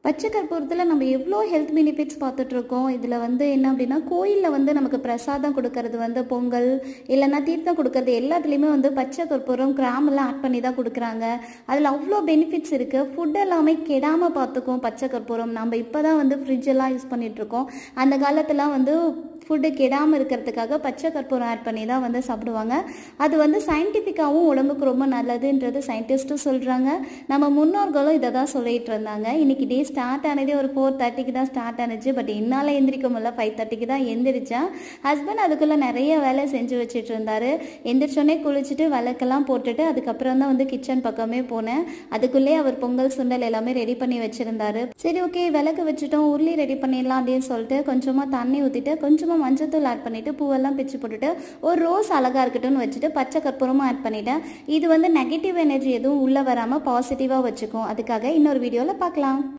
பச்சை கற்பூரத்தில் நம்ம எவ்வளோ ஹெல்த் பெனிஃபிட்ஸ் பார்த்துட்ருக்கோம். இதில் வந்து என்ன அப்படின்னா, கோயிலில் வந்து நமக்கு பிரசாதம் கொடுக்கறது வந்து பொங்கல் இல்லைன்னா தீர்த்தம் கொடுக்கறது எல்லாத்துலேயுமே வந்து பச்சை கற்பூரம் கிராமெல்லாம் ஆட் பண்ணி தான் கொடுக்குறாங்க. அதில் அவ்வளோ பெனிஃபிட்ஸ் இருக்குது. ஃபுட் எல்லாமே கெடாமல் பார்த்துக்கும் பச்சை கற்பூரம். நம்ம இப்போ தான் வந்து ஃப்ரிட்ஜெல்லாம் யூஸ் பண்ணிகிட்ருக்கோம். அந்த காலத்துலாம் வந்து ஃபுட்டு கெடாமல் இருக்கிறதுக்காக பச்சை கற்பூரம் ஆட் பண்ணி தான் வந்து சாப்பிடுவாங்க. அது வந்து சயின்டிஃபிக்காகவும் உடம்புக்கு ரொம்ப நல்லதுன்றது சயின்டிஸ்ட்டும் சொல்கிறாங்க. நம்ம முன்னோர்களும் இதை தான் சொல்லிகிட்டு இருந்தாங்க. இன்றைக்கி டே ஸ்டார்ட் ஆனதே ஒரு 4:30க்கு தான் ஸ்டார்ட் ஆனிச்சு. பட் என்னால் எந்திரிக்க முடியல. 5:30க்கு தான் எந்திரிச்சேன். ஹஸ்பண்ட் அதுக்குள்ளே நிறைய வேலை செஞ்சு வச்சுட்டு இருந்தார். எந்திரிச்சோடனே குளிச்சுட்டு விளக்கெல்லாம் போட்டுட்டு அதுக்கப்புறம் தான் வந்து கிச்சன் பக்கமே போனேன். அதுக்குள்ளே அவர் பொங்கல் சுண்டல் எல்லாமே ரெடி பண்ணி வச்சுருந்தாரு. சரி, ஓகே, விளக்கு வச்சுட்டோம், உருளி ரெடி பண்ணிடலாம் அப்படின்னு சொல்லிட்டு கொஞ்சமாக தண்ணி ஊற்றிட்டு கொஞ்சமாக மஞ்சத்தூள் ஆட் பண்ணிவிட்டு பூவெல்லாம் பிச்சு போட்டுட்டு ஒரு ரோஸ் அழகாக இருக்கட்டும்னு வச்சுட்டு பச்சை கற்பூரமும் ஆட் பண்ணிட்டேன். இது வந்து நெகட்டிவ் எனர்ஜி எதுவும் உள்ளே வராமல் பாசிட்டிவாக வச்சுக்கும். அதுக்காக இன்னொரு வீடியோவில் பார்க்கலாம்.